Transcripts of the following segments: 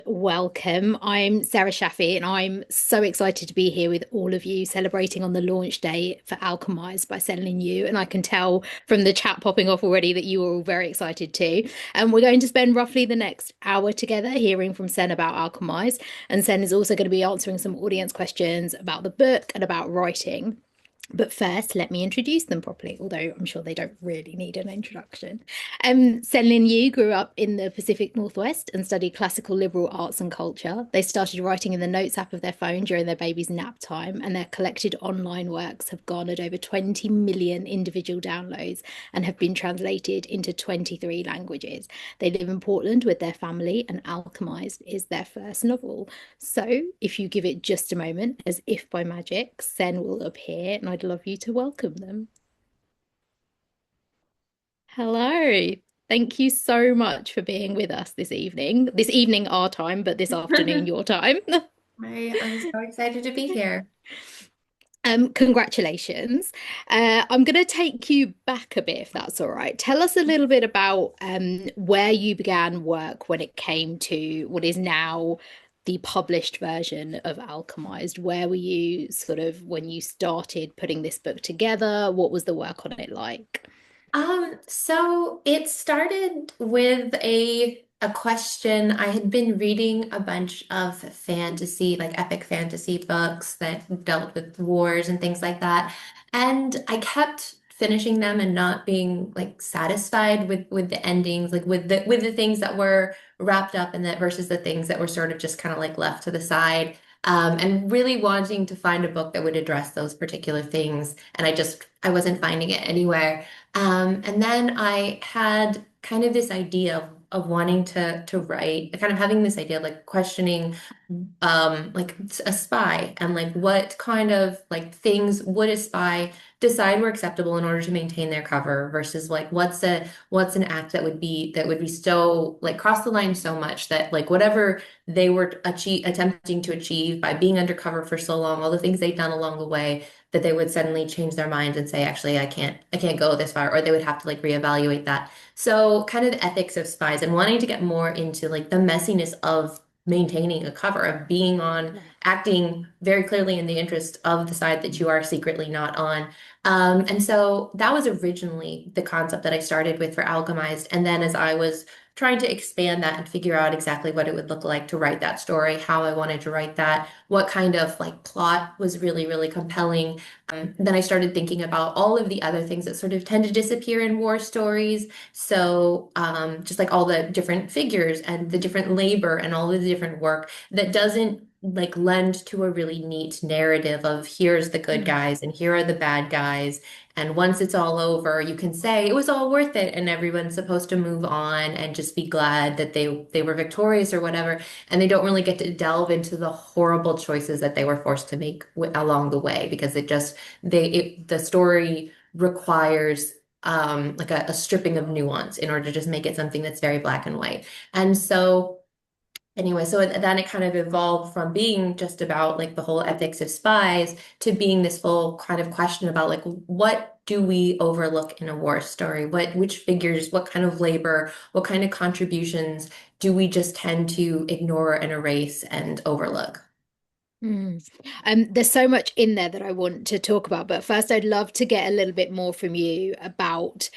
Welcome. I'm Sarah Shaffi, and I'm so excited to be here with all of you celebrating on the launch day for Alchemized by SenLinYu. And I can tell from the chat popping off already that you are all very excited too. And we're going to spend roughly the next hour together hearing from Sen about Alchemized. And Sen is also going to be answering some audience questions about the book and about writing. But first, let me introduce them properly, although I'm sure they don't really need an introduction. Senlin Yu grew up in the Pacific Northwest and studied classical liberal arts and culture. They started writing in the Notes app of their phone during their baby's nap time, and their collected online works have garnered over 20 million individual downloads and have been translated into 23 languages. They live in Portland with their family, and Alchemized is their first novel. So, if you give it just a moment, as if by magic, Sen will appear, and I'd love you to welcome them. Hello. Thank you so much for being with us this evening. This evening, our time, but this afternoon, your time. I'm so excited to be here. Congratulations. I'm going to take you back a bit, if that's all right. Tell us a little bit about where you began work when it came to what is now the published version of Alchemized. Where were you sort of when you started putting this book together? What was the work on it like? So it started with a question. I had been reading a bunch of fantasy, like epic fantasy books that dealt with wars and things like that. And I kept finishing them and not being like satisfied with the endings, like with the things that were wrapped up in that versus the things that were sort of just kind of like left to the side. And really wanting to find a book that would address those particular things. And I wasn't finding it anywhere. And then I had kind of this idea of wanting to write, kind of having this idea of like questioning like a spy and like what kind of like things would a spy decide were acceptable in order to maintain their cover versus like what's an act that would be so like cross the line so much that like whatever they were attempting to achieve by being undercover for so long, all the things they've done along the way that they would suddenly change their minds and say, actually, I can't go this far, or they would have to like reevaluate that. So kind of the ethics of spies and wanting to get more into like the messiness of maintaining a cover, of being on, acting very clearly in the interest of the side that you are secretly not on. And so that was originally the concept that I started with for Alchemized. And then as I was trying to expand that and figure out exactly what it would look like to write that story, how I wanted to write that, what kind of like plot was really, really compelling. Then I started thinking about all of the other things that sort of tend to disappear in war stories. So just like all the different figures and the different labor and all of the different work that doesn't like lend to a really neat narrative of here's the good Mm. guys and here are the bad guys. And once it's all over, you can say it was all worth it, and everyone's supposed to move on and just be glad that they were victorious or whatever. And they don't really get to delve into the horrible choices that they were forced to make along the way because the story requires like a stripping of nuance in order to just make it something that's very black and white. And so anyway, so then it kind of evolved from being just about like the whole ethics of spies to being this full kind of question about like what do we overlook in a war story? Which figures, what kind of labor, what kind of contributions do we just tend to ignore and erase and overlook? Mm. There's so much in there that I want to talk about, but first I'd love to get a little bit more from you about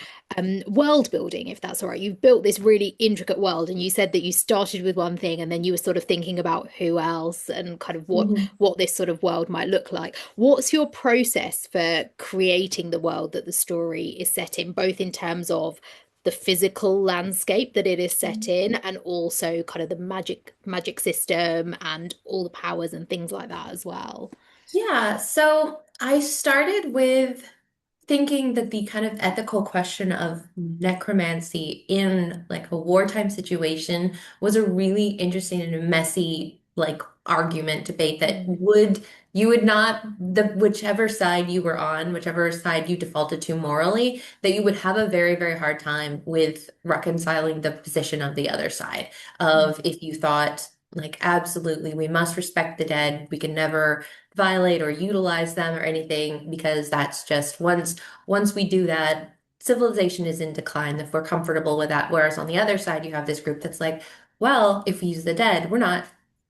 world building, if that's all right. You've built this really intricate world, and you said that you started with one thing, and then you were sort of thinking about who else and kind of what this sort of world might look like. What's your process for creating the world that the story is set in, both in terms of the physical landscape that it is set Mhm. in and also kind of the magic system and all the powers and things like that as well. Yeah, so I started with thinking that the kind of ethical question of necromancy in like a wartime situation was a really interesting and messy like argument debate that Mm. you would not the whichever side you were on, whichever side you defaulted to morally, that you would have a very, very hard time with reconciling the position of the other side of if you thought like absolutely we must respect the dead, we can never violate or utilize them or anything because that's just once we do that, civilization is in decline if we're comfortable with that. Whereas on the other side, you have this group that's like, well, if we use the dead, we're not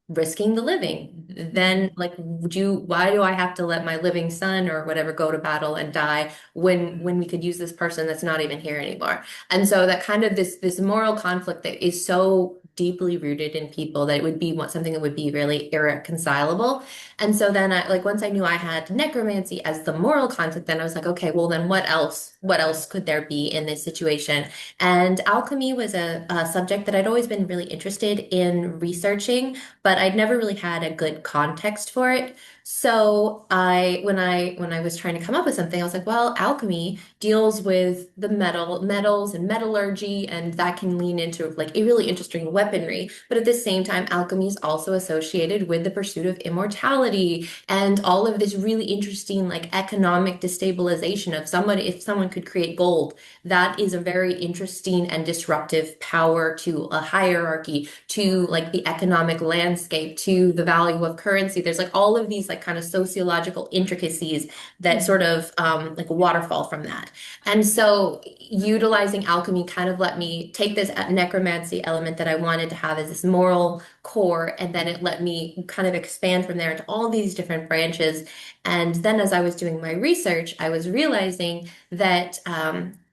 risking the living. Then, Mm, like, why do I have to let my living son or whatever go to battle and die when we could use this person that's not even here anymore? And so that kind of this moral conflict that is so deeply rooted in people that it would be something that would be really irreconcilable. And so then once I knew I had necromancy as the moral conflict, then I was like, okay, well then what else? What else could there be in this situation? And alchemy was a subject that I'd always been really interested in researching, but I'd never really had a good context for it. So when I was trying to come up with something, I was like, well, alchemy deals with the metals and metallurgy, and that can lean into like a really interesting weaponry. But at the same time, alchemy is also associated with the pursuit of immortality and all of this really interesting like economic destabilization of somebody if someone could create gold that is a very interesting and disruptive power to a hierarchy, to like the economic landscape, to the value of currency. There's like all of these like kind of sociological intricacies that mm, sort of like waterfall from that. And so utilizing alchemy kind of let me take this necromancy element that I wanted to have as this moral core, and then it let me kind of expand from there into all these different branches. And then as I was doing my research, I was realizing that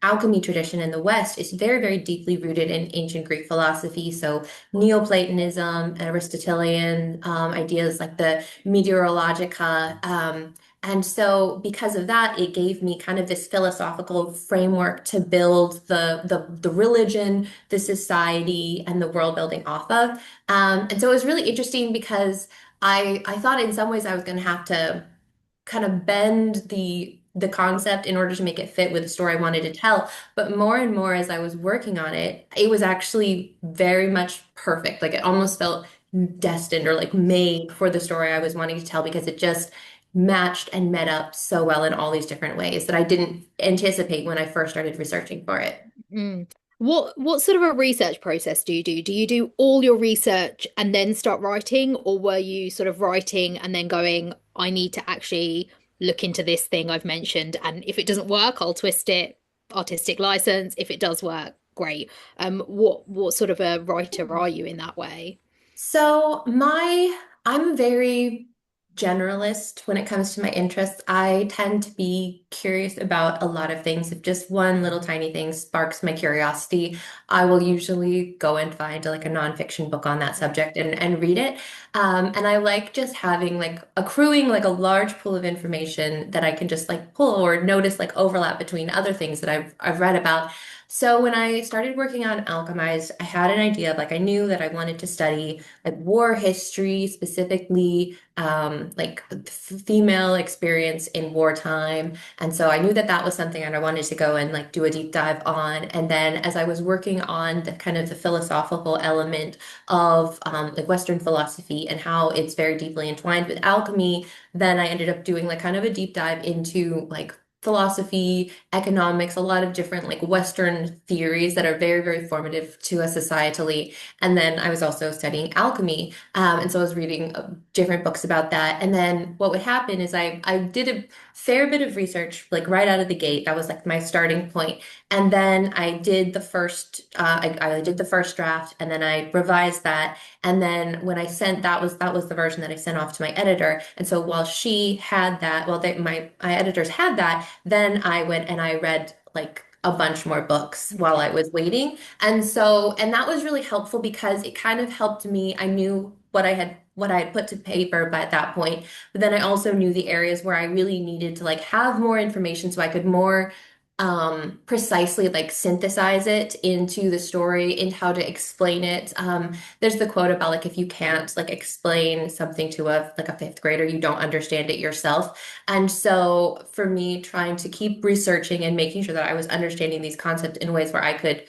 alchemy tradition in the West is very, very deeply rooted in ancient Greek philosophy. So Neoplatonism, Aristotelian ideas like the Meteorologica. And so because of that, it gave me kind of this philosophical framework to build the religion, the society, and the world building off of. And so it was really interesting because I thought in some ways I was going to have to kind of bend the concept in order to make it fit with the story I wanted to tell. But more and more as I was working on it, it was actually very much perfect. Like it almost felt destined or like made for the story I was wanting to tell because it just matched and met up so well in all these different ways that I didn't anticipate when I first started researching for it. mm. What sort of a research process do you do? Do you do all your research and then start writing, or were you sort of writing and then going, I need to actually look into this thing I've mentioned, and if it doesn't work, I'll twist it, artistic license. If it does work, great. What sort of a writer are you in that way? So I'm very generalist when it comes to my interests. I tend to be curious about a lot of things. If just one little tiny thing sparks my curiosity, I will usually go and find like a nonfiction book on that subject and read it. And I like just having like accruing like a large pool of information that I can just like pull or notice like overlap between other things that I've read about. So when I started working on Alchemized, I had an idea of like I knew that I wanted to study like war history, specifically like female experience in wartime. And so I knew that that was something that I wanted to go and like do a deep dive on. And then as I was working on the kind of the philosophical element of like Western philosophy and how it's very deeply entwined with alchemy, then I ended up doing like kind of a deep dive into like philosophy, economics, a lot of different like Western theories that are very, very formative to us societally. And then I was also studying alchemy. And so I was reading different books about that. And then what would happen is I did a fair bit of research, like right out of the gate. That was like my starting point. And then I did I did the first draft and then I revised that. And then when I sent, that was the version that I sent off to my editor. And so while she had that, my editors had that, then I went and I read like a bunch more books while I was waiting. And that was really helpful because it kind of helped me. I knew what I had put to paper by that point, but then I also knew the areas where I really needed to like have more information so I could more precisely like synthesize it into the story and how to explain it. There's the quote about like if you can't like explain something to a fifth grader, you don't understand it yourself. And so for me, trying to keep researching and making sure that I was understanding these concepts in ways where I could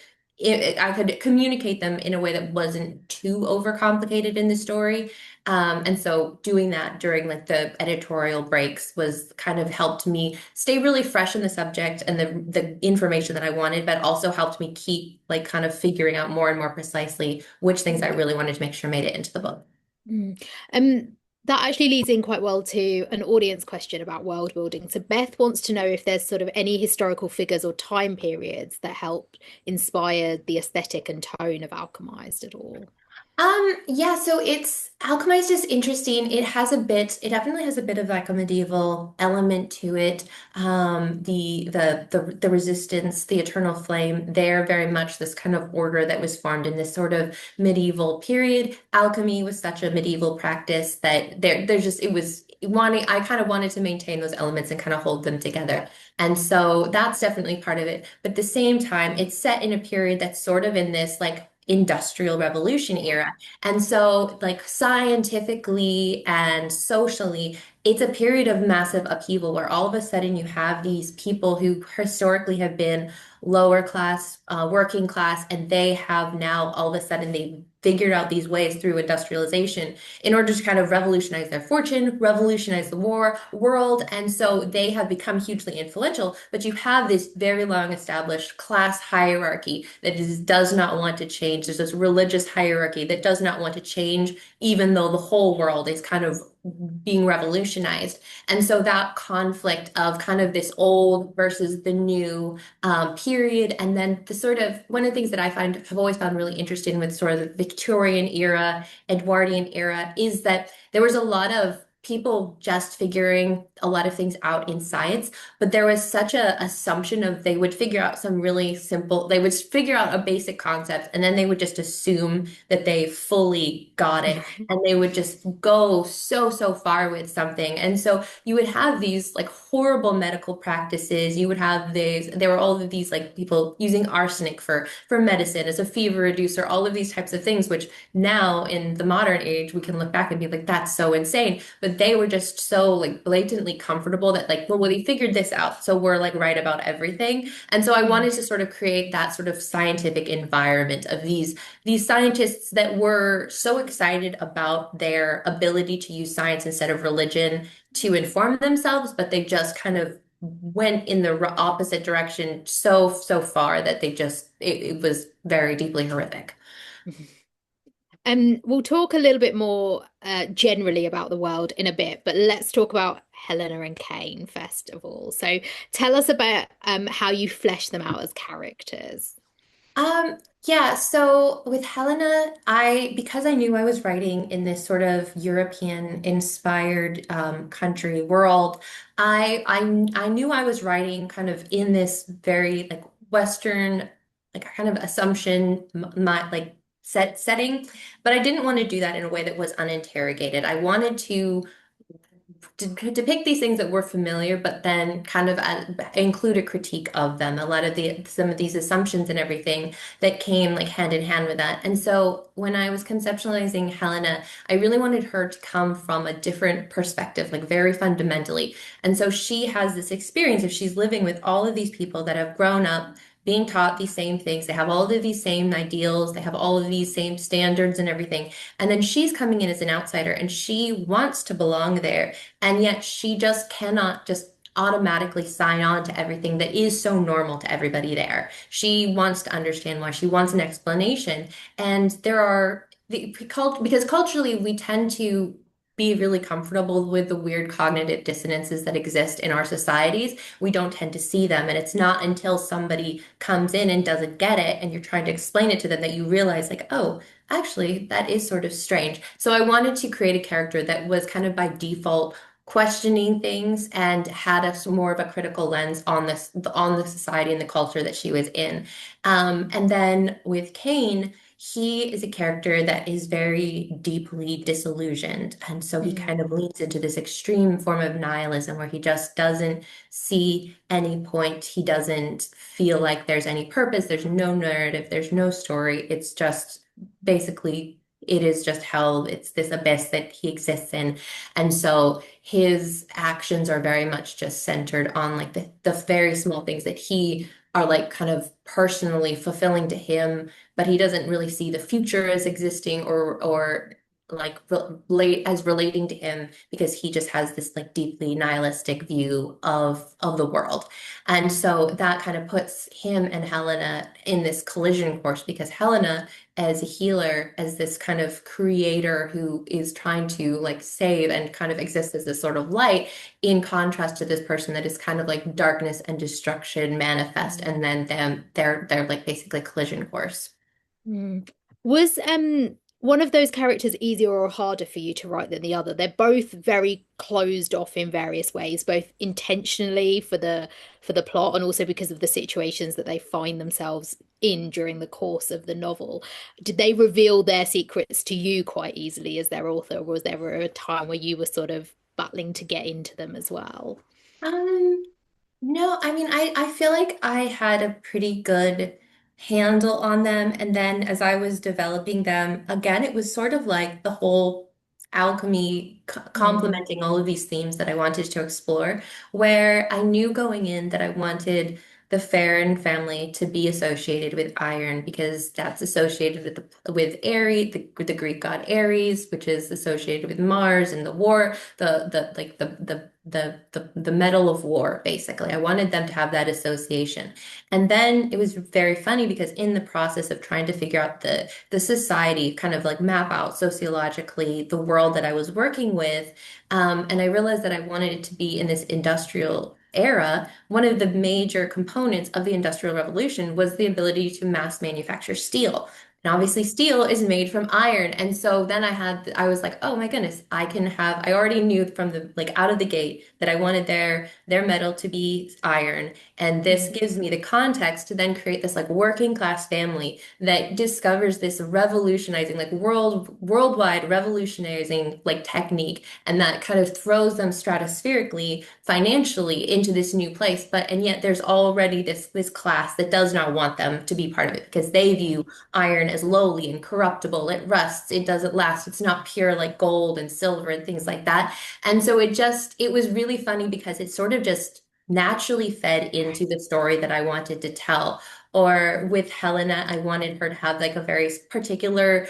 communicate them in a way that wasn't too overcomplicated in the story. And so doing that during like the editorial breaks was kind of helped me stay really fresh in the subject and the information that I wanted, but also helped me keep like kind of figuring out more and more precisely which things I really wanted to make sure made it into the book. Mm. That actually leads in quite well to an audience question about world building. So Beth wants to know if there's sort of any historical figures or time periods that helped inspire the aesthetic and tone of Alchemized at all. Yeah, so it's alchemy is just interesting. It definitely has a bit of like a medieval element to it. The resistance, the eternal flame, they're very much this kind of order that was formed in this sort of medieval period. Alchemy was such a medieval practice that there's just it was wanting, I kind of wanted to maintain those elements and kind of hold them together. And so that's definitely part of it. But at the same time, it's set in a period that's sort of in this like industrial revolution era. And so, like scientifically and socially, it's a period of massive upheaval where all of a sudden you have these people who historically have been lower class, working class, and they have now all of a sudden they figured out these ways through industrialization in order to kind of revolutionize their fortune, revolutionize the war world. And so they have become hugely influential. But you have this very long established class hierarchy that does not want to change. There's this religious hierarchy that does not want to change, even though the whole world is kind of being revolutionized. And so that conflict of kind of this old versus the new period, and then the sort of one of the things that I find have always found really interesting with sort of the Victorian era, Edwardian era, is that there was a lot of people just figuring a lot of things out in science, but there was such a assumption of they would figure out some really simple, they would figure out a basic concept and then they would just assume that they fully got it and they would just go so far with something. And so you would have these like horrible medical practices. You would have there were all of these like people using arsenic for medicine as a fever reducer, all of these types of things, which now in the modern age we can look back and be like, that's so insane. But they were just so like blatantly comfortable that like, well, we figured this out, so we're like right about everything. And so I wanted to sort of create that sort of scientific environment of these scientists that were so excited about their ability to use science instead of religion to inform themselves, but they just kind of went in the opposite direction so far that it was very deeply horrific. We'll talk a little bit more generally about the world in a bit, but let's talk about Helena and Cain first of all. So tell us about how you flesh them out as characters. Yeah, so with Helena, because I knew I was writing in this sort of European inspired country world, I knew I was writing kind of in this very like Western, like kind of assumption, my like setting, but I didn't want to do that in a way that was uninterrogated. I wanted to depict these things that were familiar, but then kind of include a critique of them. A lot of some of these assumptions and everything that came like hand in hand with that. And so when I was conceptualizing Helena, I really wanted her to come from a different perspective, like very fundamentally. And so she has this experience of she's living with all of these people that have grown up being taught these same things. They have all of these same ideals. They have all of these same standards and everything. And then she's coming in as an outsider and she wants to belong there. And yet she just cannot just automatically sign on to everything that is so normal to everybody there. She wants to understand why. She wants an explanation. And there are because culturally we tend to be really comfortable with the weird cognitive dissonances that exist in our societies. We don't tend to see them. And it's not until somebody comes in and doesn't get it and you're trying to explain it to them that you realize, like, oh, actually, that is sort of strange. So I wanted to create a character that was kind of by default questioning things and had more of a critical lens on on the society and the culture that she was in. And then with Cain, he is a character that is very deeply disillusioned. And so he kind of Mm. leans into this extreme form of nihilism where he just doesn't see any point. He doesn't feel like there's any purpose. There's no narrative. There's no story. It's just basically, it is just hell. It's this abyss that he exists in. And so his actions are very much just centered on like the very small things that he are like kind of personally fulfilling to him, but he doesn't really see the future as existing or like relate as relating to him because he just has this like deeply nihilistic view of the world. And so that kind of puts him and Helena in this collision course because Helena as a healer, as this kind of creator who is trying to like save and kind of exist as this sort of light, in contrast to this person that is kind of like darkness and destruction manifest, Mm. and then they're like basically collision course. Mm. Was one of those characters easier or harder for you to write than the other? They're both very closed off in various ways, both intentionally for the plot and also because of the situations that they find themselves in during the course of the novel. Did they reveal their secrets to you quite easily as their author, or was there a time where you were sort of battling to get into them as well? Um, No, I mean, I feel like I had a pretty good handle on them. And then as I was developing them, again, it was sort of like the whole alchemy Mm, complementing all of these themes that I wanted to explore, where I knew going in that I wanted the Farron family to be associated with iron because that's associated with with Ares, the Greek god Ares, which is associated with Mars and the war, the like the metal of war, basically. I wanted them to have that association. And then it was very funny because in the process of trying to figure out the society, kind of like map out sociologically the world that I was working with, and I realized that I wanted it to be in this industrial era. One of the major components of the Industrial Revolution was the ability to mass manufacture steel. And obviously steel is made from iron. And so then I was like, oh my goodness, I already knew from the, like out of the gate that I wanted their metal to be iron. And this mm, gives me the context to then create this like working class family that discovers this revolutionizing, like worldwide revolutionizing like technique. And that kind of throws them stratospherically, financially into this new place. And yet there's already this class that does not want them to be part of it because they view iron is lowly and corruptible. It rusts, it doesn't last, it's not pure like gold and silver and things like that. And so it was really funny because it sort of just naturally fed into the story that I wanted to tell. Or with Helena, I wanted her to have like a very particular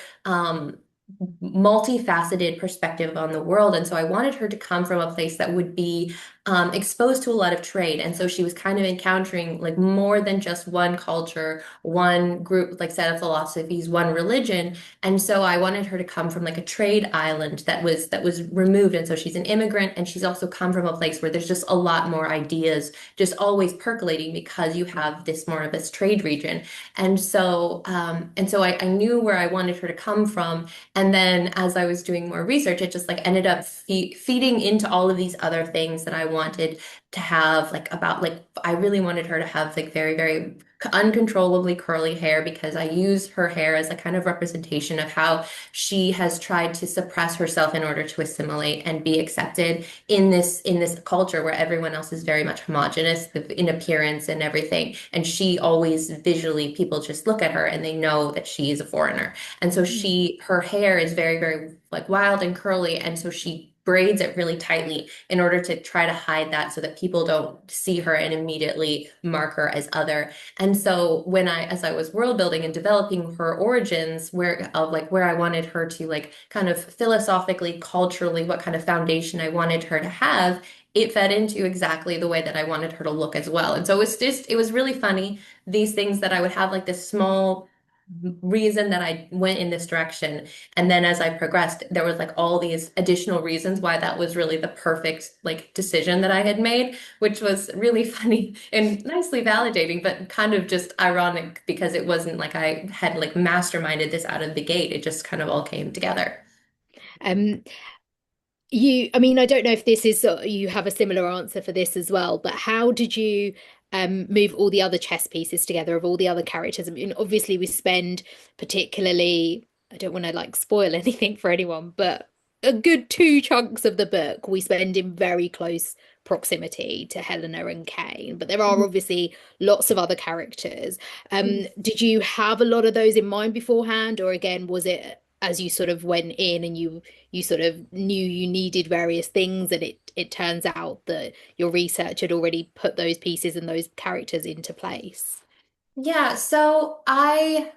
multifaceted perspective on the world. And so I wanted her to come from a place that would be exposed to a lot of trade. And so she was kind of encountering like more than just one culture, one group, like set of philosophies, one religion. And so I wanted her to come from like a trade island that was removed. And so she's an immigrant and she's also come from a place where there's just a lot more ideas just always percolating because you have this more of this trade region. And so I knew where I wanted her to come from. And then as I was doing more research, it just like ended up feeding into all of these other things that I wanted to have like about like I really wanted her to have like very, very uncontrollably curly hair because I use her hair as a kind of representation of how she has tried to suppress herself in order to assimilate and be accepted in this culture where everyone else is very much homogenous in appearance and everything. And she always visually people just look at her and they know that she is a foreigner. And so mm. her hair is very, very like wild and curly. And so she braids it really tightly in order to try to hide that so that people don't see her and immediately mark her as other. And so as I was world building and developing her origins, where I wanted her to like kind of philosophically, culturally, what kind of foundation I wanted her to have, it fed into exactly the way that I wanted her to look as well. And so it was really funny, these things that I would have like this small reason that I went in this direction. And then as I progressed, there was like all these additional reasons why that was really the perfect like decision that I had made, which was really funny and nicely validating, but kind of just ironic because it wasn't like I had like masterminded this out of the gate. It just kind of all came together. Um, I mean, I don't know if this is you have a similar answer for this as well, but how did you move all the other chess pieces together of all the other characters? I mean, obviously we spend particularly, I don't want to like spoil anything for anyone, but a good two chunks of the book we spend in very close proximity to Helena and Kane, but there are obviously lots of other characters. Did you have a lot of those in mind beforehand, or again, was it as you sort of went in and you sort of knew you needed various things and it turns out that your research had already put those pieces and those characters into place. Yeah, so I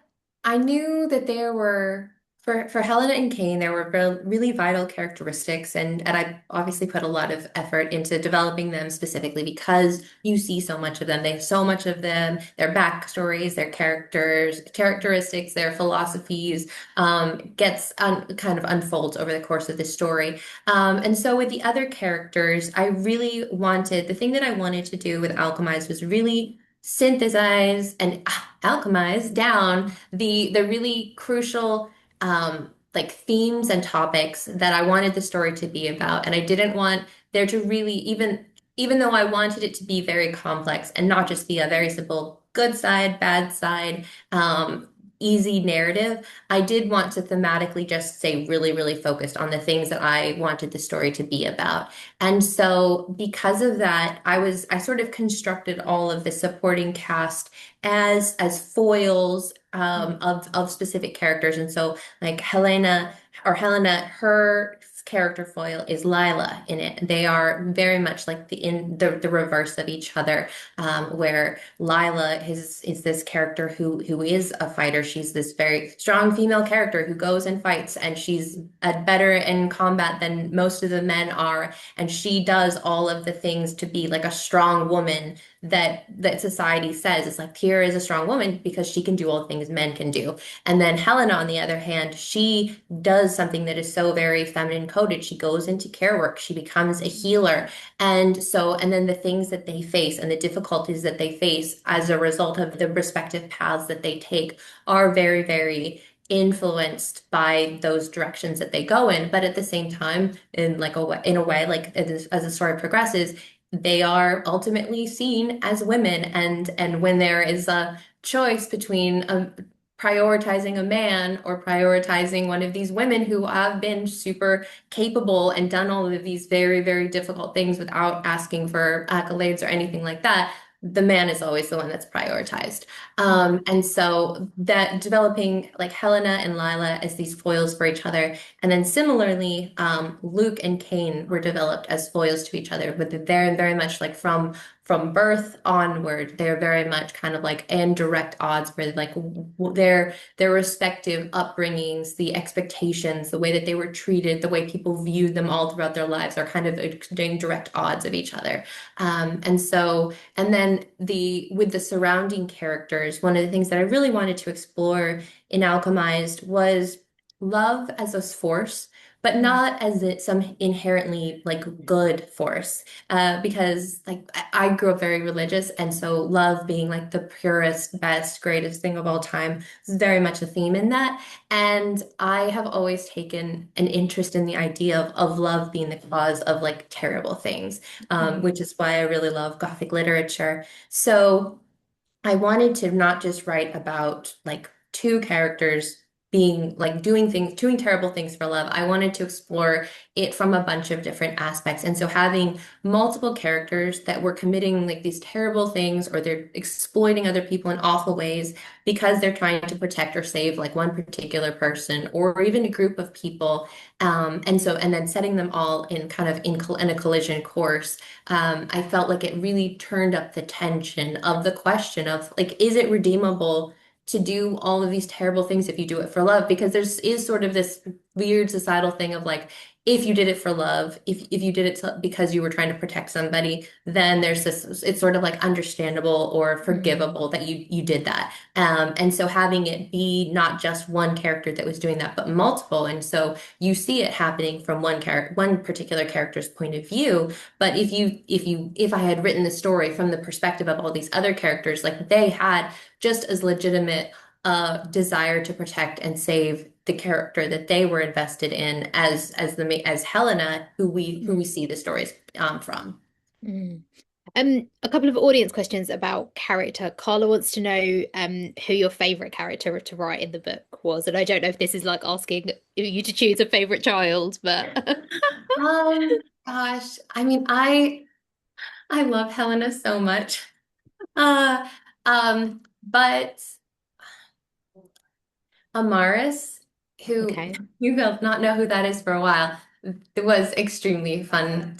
knew that there were for Helena and Kane there were really vital characteristics and I obviously put a lot of effort into developing them specifically because you see so much of them. They have so much of them, their backstories, their characteristics, their philosophies kind of unfolds over the course of the story. And so with the other characters, I really wanted the thing that I wanted to do with Alchemize was really synthesize and alchemize down the really crucial like themes and topics that I wanted the story to be about. And I didn't want there to really even though I wanted it to be very complex and not just be a very simple good side, bad side, easy narrative, I did want to thematically just say really, really focused on the things that I wanted the story to be about. And so because of that, I sort of constructed all of the supporting cast as foils of specific characters. And so like Helena, her character foil is Lila in it. They are very much like the reverse of each other, where Lila is this character who is a fighter. She's this very strong female character who goes and fights, and she's better in combat than most of the men are, and she does all of the things to be like a strong woman that society says is like here is a strong woman because she can do all the things men can do. And then Helena, on the other hand, she does something that is so very feminine coded. She goes into care work, she becomes a healer. And then the things that they face and the difficulties that they face as a result of the respective paths that they take are very, very influenced by those directions that they go in. But at the same time, in a way, like as the story progresses, they are ultimately seen as women. And when there is a choice between prioritizing a man or prioritizing one of these women who have been super capable and done all of these very, very difficult things without asking for accolades or anything like that, the man is always the one that's prioritized. And so that developing like Helena and Lila as these foils for each other. And then similarly, Luke and Cain were developed as foils to each other, but they're very much like from birth onward, they're very much kind of like in direct odds where like their respective upbringings, the expectations, the way that they were treated, the way people viewed them all throughout their lives are kind of in direct odds of each other. And then with the surrounding characters, one of the things that I really wanted to explore in Alchemized was love as a force, but not as some inherently like good force. Because like I grew up very religious, and so love being like the purest, best, greatest thing of all time is very much a theme in that. And I have always taken an interest in the idea of love being the cause of like terrible things, which is why I really love Gothic literature. So I wanted to not just write about like two characters being like doing terrible things for love. I wanted to explore it from a bunch of different aspects. And so having multiple characters that were committing like these terrible things or they're exploiting other people in awful ways because they're trying to protect or save like one particular person or even a group of people. And then setting them all in kind of in a collision course, I felt like it really turned up the tension of the question of like, is it redeemable to do all of these terrible things if you do it for love? Because is sort of this weird societal thing of like, if you did it for love, if you did it because you were trying to protect somebody, then there's this, it's sort of like understandable or Mm. forgivable that you did that. And so having it be not just one character that was doing that, but multiple. And so you see it happening from one particular character's point of view. But if I had written the story from the perspective of all these other characters, like they had just as legitimate desire to protect and save the character that they were invested in as Helena, who we Mm. see the stories from. Mm. A couple of audience questions about character. Carla wants to know who your favorite character to write in the book was, and I don't know if this is like asking you to choose a favorite child, but Gosh, I mean, I love Helena so much. Uh, but Amaris, who okay. you will not know who that is for a while, it was extremely fun,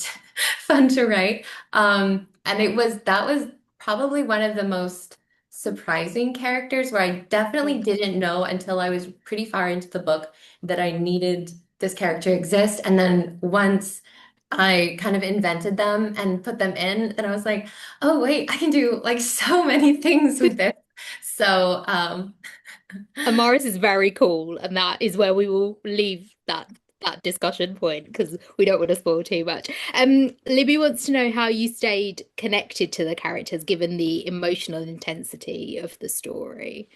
fun to write. And that was probably one of the most surprising characters where I definitely didn't know until I was pretty far into the book that I needed this character to exist. And then once I kind of invented them and put them in, then I was like, oh wait, I can do like so many things with this. So, Amaris is very cool, and that is where we will leave that discussion point because we don't want to spoil too much. Libby wants to know how you stayed connected to the characters given the emotional intensity of the story.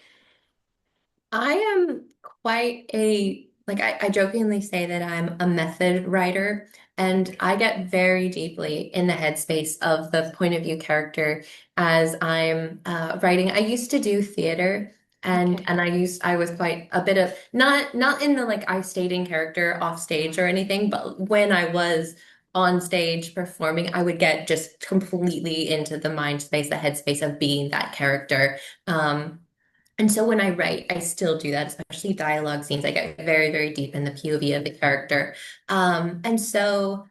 I am quite a like I jokingly say that I'm a method writer, and I get very deeply in the headspace of the point of view character as I'm writing. I used to do theater, and Okay. I was quite a bit of not in the like I stayed in character off stage or anything, but when I was on stage performing, I would get just completely into the mind space, the headspace of being that character. Um, and so when I write, I still do that, especially dialogue scenes. I get very, very deep in the POV of the character. And so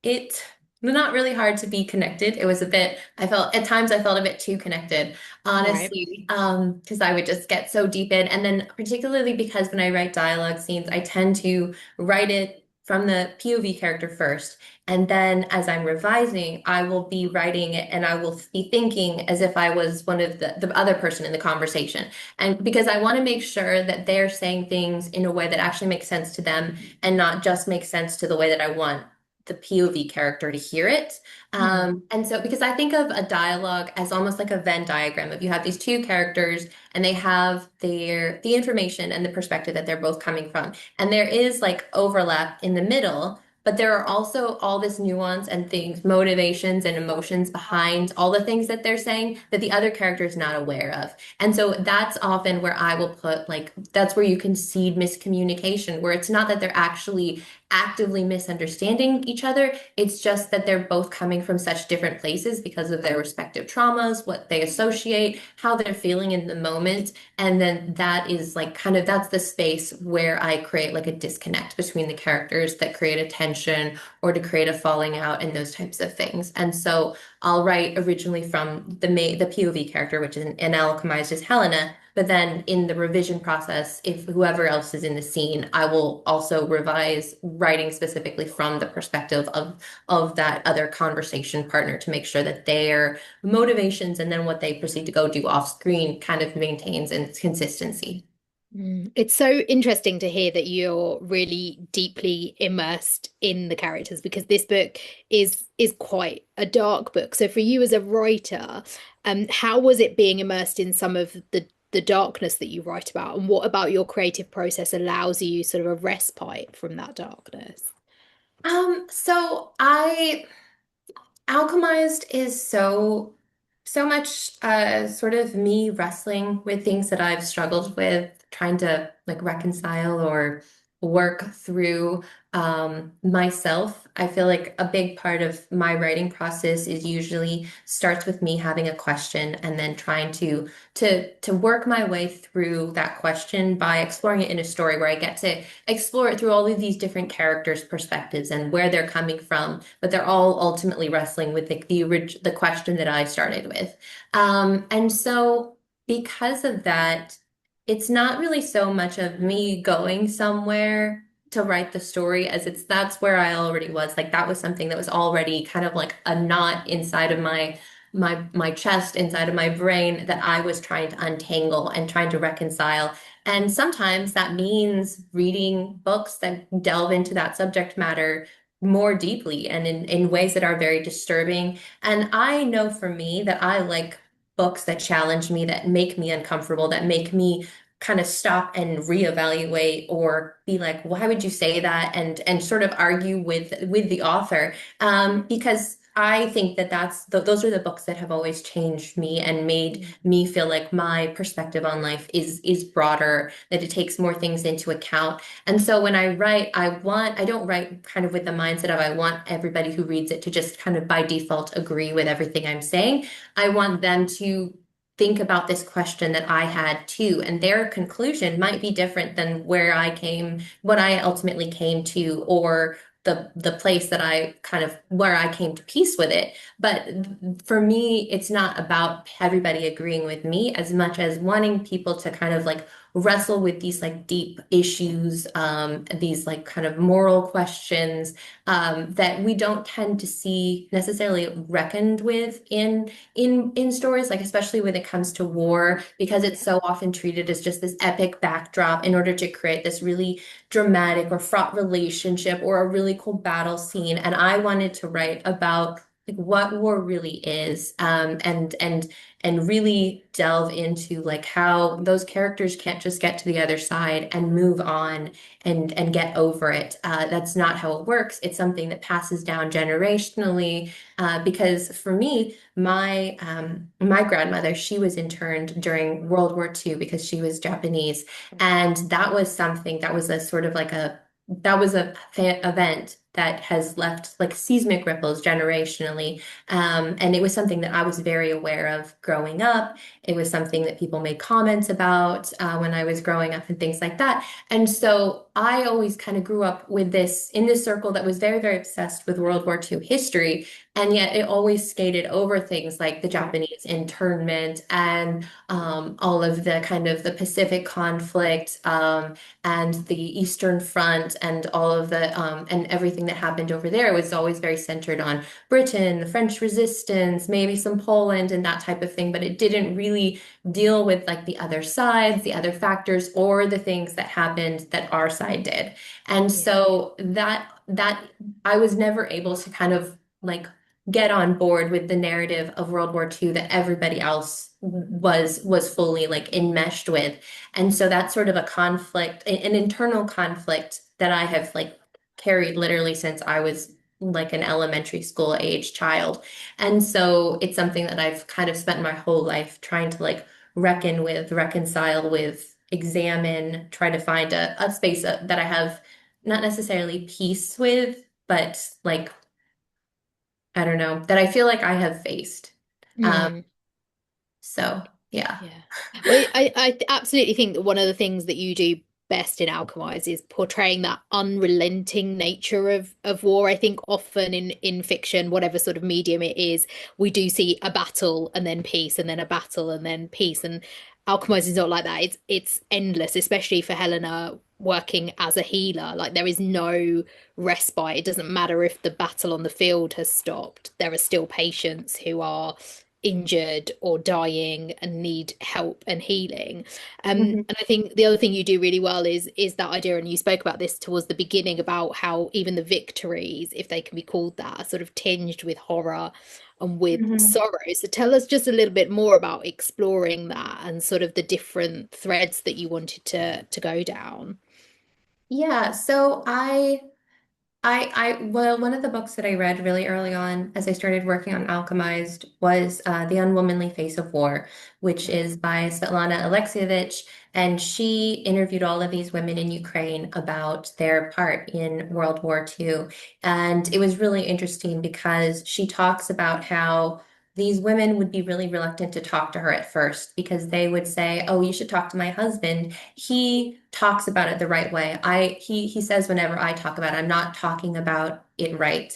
it not really hard to be connected. It was a bit, I felt at times I felt a bit too connected, Right. honestly, because I would just get so deep in. And then particularly because when I write dialogue scenes, I tend to write it from the POV character first. And then as I'm revising, I will be writing it and I will be thinking as if I was one of the other person in the conversation. And because I want to make sure that they're saying things in a way that actually makes sense to them and not just makes sense to the way that I want the POV character to hear it. Mm. And so, because I think of a dialogue as almost like a Venn diagram. If you have these two characters and they have the information and the perspective that they're both coming from, and there is like overlap in the middle, but there are also all this nuance and things, motivations and emotions behind all the things that they're saying that the other character is not aware of. And so that's often where I will put like that's where you can see miscommunication, where it's not that they're actually actively misunderstanding each other. It's just that they're both coming from such different places because of their respective traumas, what they associate, how they're feeling in the moment. And then that is like kind of that's the space where I create like a disconnect between the characters that create a tension or to create a falling out and those types of things. And so I'll write originally from the POV character, which is an alchemized as Helena. But then in the revision process, if whoever else is in the scene, I will also revise writing specifically from the perspective of that other conversation partner to make sure that their motivations and then what they proceed to go do off screen kind of maintains its consistency. Mm. It's so interesting to hear that you're really deeply immersed in the characters because this book is quite a dark book. So for you as a writer, how was it being immersed in some of the darkness that you write about, and what about your creative process allows you sort of a respite from that darkness? So I Alchemized is so much sort of me wrestling with things that I've struggled with, trying to like reconcile or work through myself. I feel like a big part of my writing process is usually starts with me having a question and then trying to work my way through that question by exploring it in a story where I get to explore it through all of these different characters' perspectives and where they're coming from, but they're all ultimately wrestling with the question that I started with. And so because of that, it's not really so much of me going somewhere to write the story as it's that's where I already was. Like that was something that was already kind of like a knot inside of my chest, inside of my brain that I was trying to untangle and trying to reconcile. And sometimes that means reading books that delve into that subject matter more deeply and in ways that are very disturbing. And I know for me that I like books that challenge me, that make me uncomfortable, that make me kind of stop and reevaluate or be like, why would you say that? And sort of argue with the author. Because I think that those are the books that have always changed me and made me feel like my perspective on life is broader, that it takes more things into account. And so when I write, I don't write kind of with the mindset of I want everybody who reads it to just kind of by default agree with everything I'm saying. I want them to think about this question that I had too, and their conclusion might be different than where I came, what I ultimately came to, or the place that I kind of where I came to peace with it. But for me, it's not about everybody agreeing with me as much as wanting people to kind of like wrestle with these like deep issues, these like kind of moral questions that we don't tend to see necessarily reckoned with in stories, like especially when it comes to war, because it's so often treated as just this epic backdrop in order to create this really dramatic or fraught relationship or a really cool battle scene. And I wanted to write about like what war really is, and really delve into like how those characters can't just get to the other side and move on and get over it. That's not how it works. It's something that passes down generationally. Because for me, my grandmother, she was interned during World War II because she was Japanese, and that was something that was a sort of like a that was a event that has left like seismic ripples generationally. And it was something that I was very aware of growing up. It was something that people made comments about when I was growing up and things like that. And so I always kind of grew up with this in this circle that was very, very obsessed with World War II history. And yet it always skated over things like the Japanese internment and all of the kind of the Pacific conflict. And the Eastern Front and all of the and everything that happened over there was always very centered on Britain, the French resistance, maybe some Poland and that type of thing, but it didn't really deal with like the other sides, the other factors, or the things that happened that our side did. And Yeah. so that I was never able to kind of like get on board with the narrative of World War II that everybody else was fully like enmeshed with. And so that's sort of a conflict, an internal conflict that I have like carried literally since I was like an elementary school age child. And so it's something that I've kind of spent my whole life trying to like reckon with, reconcile with, examine, try to find a space that I have not necessarily peace with, but like, I don't know, that I feel like I have faced. Um, Mm. so yeah. Yeah. Well, I absolutely think that one of the things that you do best in Alchemize is portraying that unrelenting nature of war. I think often in fiction, whatever sort of medium it is, we do see a battle and then peace and then a battle and then peace. And Alchemize is not like that. It's endless, especially for Helena working as a healer. Like there is no respite. It doesn't matter if the battle on the field has stopped. There are still patients who are injured or dying and need help and healing. Mhm. And I think the other thing you do really well is that idea, and you spoke about this towards the beginning about how even the victories, if they can be called that, are sort of tinged with horror and with Mhm. sorrow. So tell us just a little bit more about exploring that and sort of the different threads that you wanted to go down. Yeah, so well, one of the books that I read really early on as I started working on Alchemized was The Unwomanly Face of War, which is by Svetlana Alexievich. And she interviewed all of these women in Ukraine about their part in World War II. And it was really interesting because she talks about how these women would be really reluctant to talk to her at first because they would say, "Oh, you should talk to my husband. He talks about it the right way. He says whenever I talk about it, I'm not talking about it right."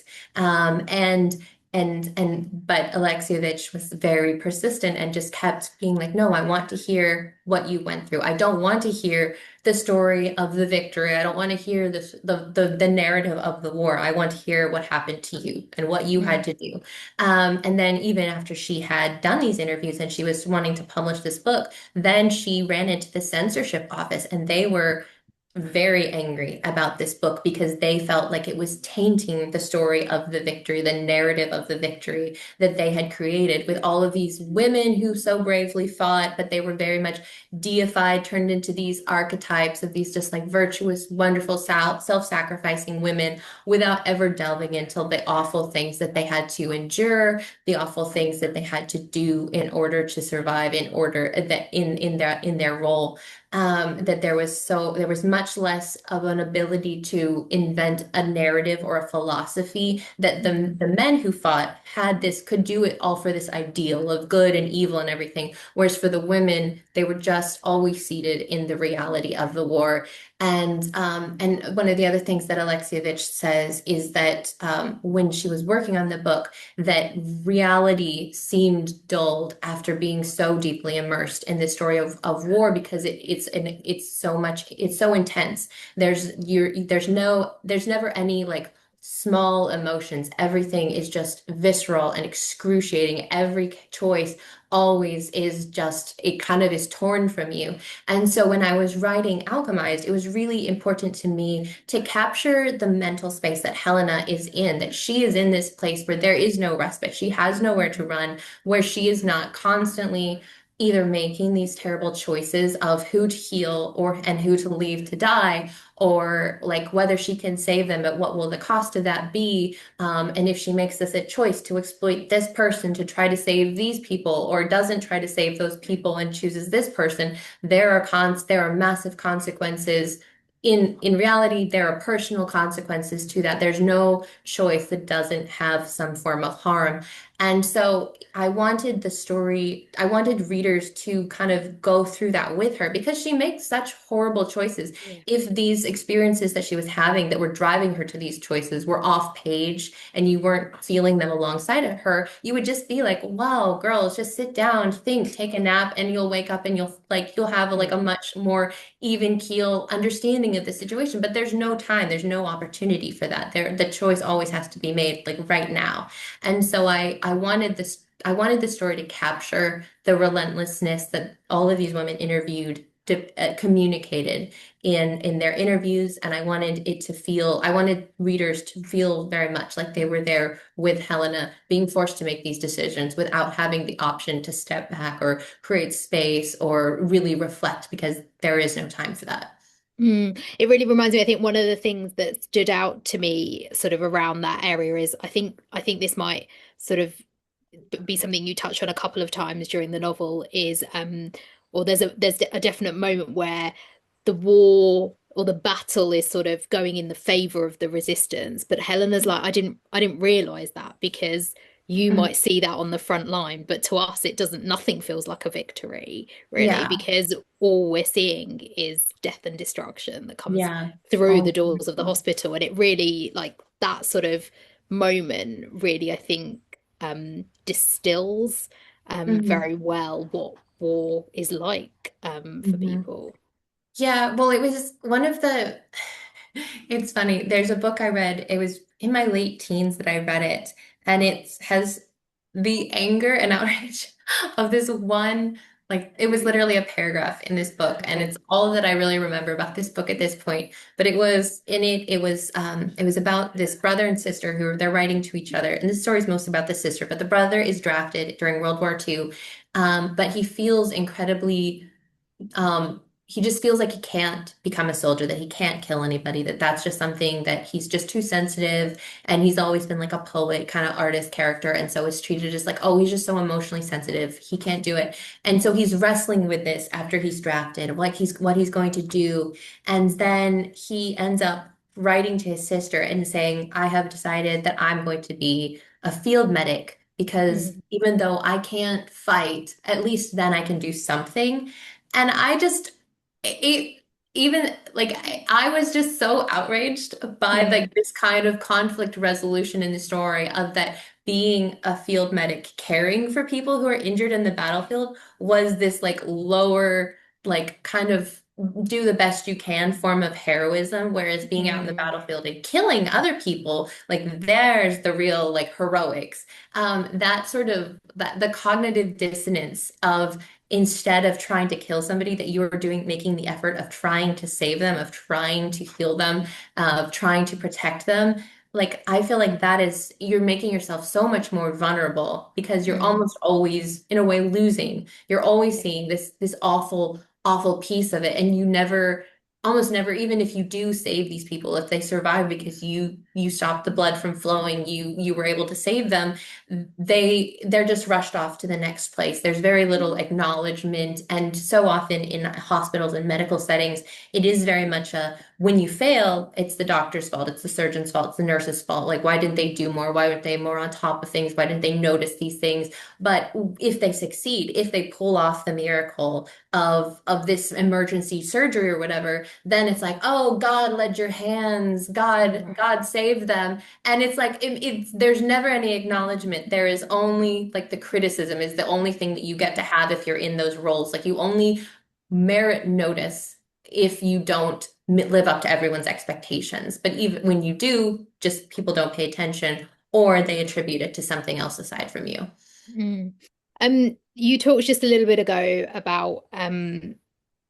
But Alexievich was very persistent and just kept being like, "No, I want to hear what you went through. I don't want to hear the story of the victory. I don't want to hear the narrative of the war. I want to hear what happened to you and what you had Mm. to do." And then even after she had done these interviews and she was wanting to publish this book, then she ran into the censorship office and they were very angry about this book because they felt like it was tainting the story of the victory, the narrative of the victory that they had created with all of these women who so bravely fought, but they were very much deified, turned into these archetypes of these just like virtuous, wonderful, self-sacrificing women without ever delving into the awful things that they had to endure, the awful things that they had to do in order to survive, in order that in their role. That there was much less of an ability to invent a narrative or a philosophy that the men who fought had this could do it all for this ideal of good and evil and everything, whereas for the women they were just always seated in the reality of the war. And one of the other things that Alexievich says is that when she was working on the book, that reality seemed dulled after being so deeply immersed in the story of war because it's so much, it's so intense. There's never any like small emotions. Everything is just visceral and excruciating. Every choice always is just, it kind of is torn from you. And so when I was writing Alchemized, it was really important to me to capture the mental space that Helena is in, that she is in this place where there is no respite. She has nowhere to run, where she is not constantly either making these terrible choices of who to heal or and who to leave to die, or like whether she can save them, but what will the cost of that be? And if she makes this a choice to exploit this person to try to save these people, or doesn't try to save those people and chooses this person, there are massive consequences. In reality, there are personal consequences to that. There's no choice that doesn't have some form of harm. And so I wanted readers to kind of go through that with her because she makes such horrible choices. Yeah. If these experiences that she was having that were driving her to these choices were off page and you weren't feeling them alongside of her, you would just be like, wow, girls, just sit down, think, take a nap, and you'll wake up and you'll have like a Mm. much more even keel understanding of the situation. But there's no time, there's no opportunity for that. The choice always has to be made like right now. And so I wanted the story to capture the relentlessness that all of these women interviewed communicated in their interviews, and I wanted readers to feel very much like they were there with Helena, being forced to make these decisions without having the option to step back or create space or really reflect, because there is no time for that. It really reminds me, I think one of the things that stood out to me sort of around that area is I think this might sort of be something you touch on a couple of times during the novel is or there's a definite moment where the war or the battle is sort of going in the favor of the resistance, but Helena's like, I didn't realize that because you Mhm. might see that on the front line, but to us it doesn't, nothing feels like a victory really, Yeah, because all we're seeing is death and destruction that comes yeah. through the All doors of the hospital. And it really, like, that sort of moment really, I think, distills Mhm. very well what war is like for Mhm. people. Yeah, well, it was one of the, it's funny. There's a book I read, it was in my late teens that I read it, and it has the anger and outrage of this one, like, it was literally a paragraph in this book, and Okay. it's all that I really remember about this book at this point. But it was about this brother and sister who they're writing to each other. And this story is mostly about the sister, but the brother is drafted during World War II. But he feels incredibly he just feels like he can't become a soldier, that he can't kill anybody, that that's just something that he's just too sensitive. And he's always been like a poet kind of artist character. And so it's treated as like, oh, he's just so emotionally sensitive. He can't do it. And so he's wrestling with this after he's drafted, like what he's going to do. And then he ends up writing to his sister and saying, I have decided that I'm going to be a field medic because Mhm. even though I can't fight, at least then I can do something. And I just, it, even like I was just so outraged by Mm. like this kind of conflict resolution in the story of that being a field medic caring for people who are injured in the battlefield was this like lower, like kind of do the best you can form of heroism, whereas being out in the Mm. battlefield and killing other people, like there's the real like heroics. That sort of that the cognitive dissonance of, instead of trying to kill somebody, that you are making the effort of trying to save them, of trying to heal them, of trying to protect them. Like, I feel like that is, you're making yourself so much more vulnerable because you're Mm. almost always, in a way, losing. You're always seeing this awful, awful piece of it. And you never, almost never, even if you do save these people, if they survive because you stopped the blood from flowing, you were able to save them, they're just rushed off to the next place. There's very little acknowledgement, and so often in hospitals and medical settings, it is very much a, when you fail, it's the doctor's fault, it's the surgeon's fault, it's the nurse's fault. Like, why didn't they do more? Why weren't they more on top of things? Why didn't they notice these things? But if they succeed, if they pull off the miracle of this emergency surgery or whatever, then it's like, oh, God led your hands, God saved them. And it's like there's never any acknowledgement. There is only like the criticism is the only thing that you get to have if you're in those roles. Like, you only merit notice if you don't live up to everyone's expectations. But even when you do, just people don't pay attention or they attribute it to something else aside from you. Mm. You talked just a little bit ago about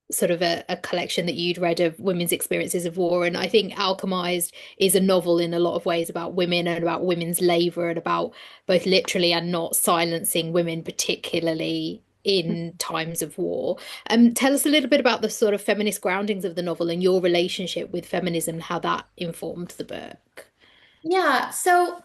sort of a collection that you'd read of women's experiences of war. And I think Alchemized is a novel in a lot of ways about women and about women's labor and about both literally and not silencing women, particularly in times of war. Tell us a little bit about the sort of feminist groundings of the novel and your relationship with feminism and how that informed the book. Yeah, so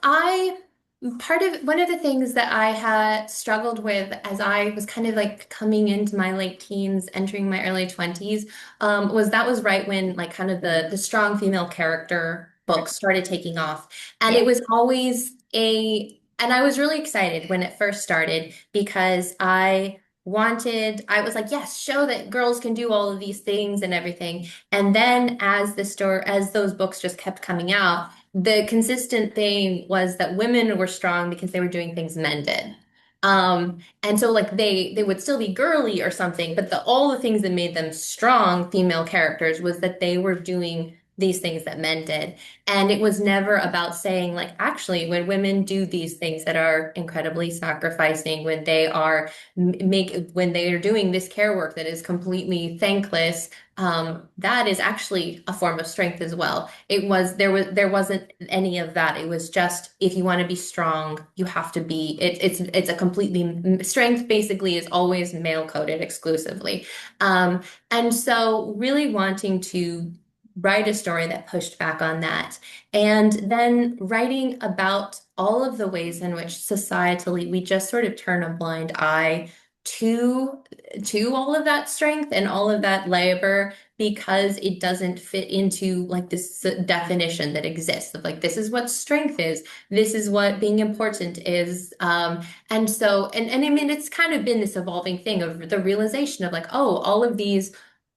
part of one of the things that I had struggled with as I was kind of like coming into my late teens, entering my early 20s, was that was right when like kind of the strong female character books started taking off. And it Yeah. was always and I was really excited when it first started because I was like, yes, show that girls can do all of these things and everything. And then as those books just kept coming out, the consistent thing was that women were strong because they were doing things men did. And so like they would still be girly or something, but all the things that made them strong female characters was that they were doing these things that men did. And it was never about saying like actually when women do these things that are incredibly sacrificing, when they are when they are doing this care work that is completely thankless, that is actually a form of strength as well. There wasn't any of that. It was just if you want to be strong, you have to be. It's a completely strength. Basically, is always male coded exclusively, and so really wanting to write a story that pushed back on that, and then writing about all of the ways in which societally we just sort of turn a blind eye to all of that strength and all of that labor because it doesn't fit into like this definition that exists of like this is what strength is, this is what being important is, and so and I mean it's kind of been this evolving thing of the realization of like oh all of these